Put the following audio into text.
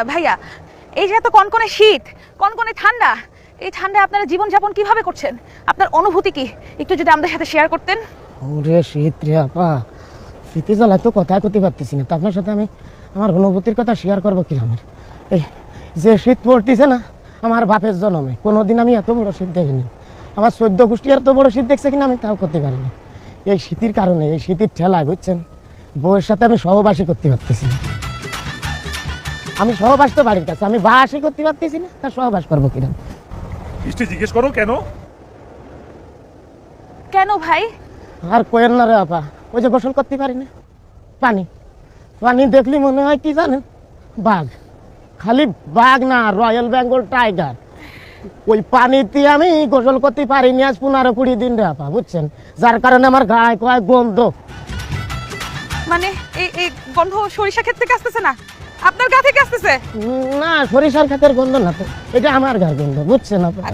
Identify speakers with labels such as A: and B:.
A: ভাইয়া, এই যে এত কনকনে শীত, কনকনে ঠান্ডা, এই ঠান্ডায় আপনারা জীবনযাপন কিভাবে করছেন? আপনার অনুভূতি কি একটু যদি আমাদের সাথে শেয়ার করতেন?
B: ওরে শীত রে আপা, শীতে জ্বালায় তো কথাই করতে পারতেছি না। তো আপনার সাথে আমি আমার অনুভূতির কথা শেয়ার করবো কিরকম? এই যে শীত পড়তেছে না, আমার বাপের জন্মে কোনোদিন আমি এত বড় শীত দেখিনি। আমার 14 গোষ্ঠী এত বড় শীত দেখছে কিনা আমি তাও করতে পারিনি। এই শীতের কারণে, এই শীতের ঠেলায় বুঝছেন, বউয়ের সাথে আমি সহবাসী করতে পারতেছি না। আমি সহবাস তো বাড়ির কাছে, আমি বাসই করতে পারতেছি না, তার সহবাস করবো কিরকম?
C: জিজ্ঞেস করো কেন?
A: কেন ভাই?
B: আর কোয়েন না রে আপা, ওই যে গোসল করতে পারি না, পানি পানি দেখলি মনে হয় কি জানেন, বাঘ। খালি বাঘ না, রয়্যাল বেঙ্গল টাইগার। ওই পানিতে আমি গোসল করতে পারিনি আজ 15-20 দিন রে আপা, বুঝছেন, যার কারণে আমার গায়ে কয় গন্ধ।
A: মানে এই গন্ধ সরিষা ক্ষেত থেকে আসতেছে না, আপনার গা থেকে আসতেছে?
B: না, সরিষার ক্ষেতের গন্ধ না তো, এটা আমার গায়ের গন্ধ, বুঝছেন আপা।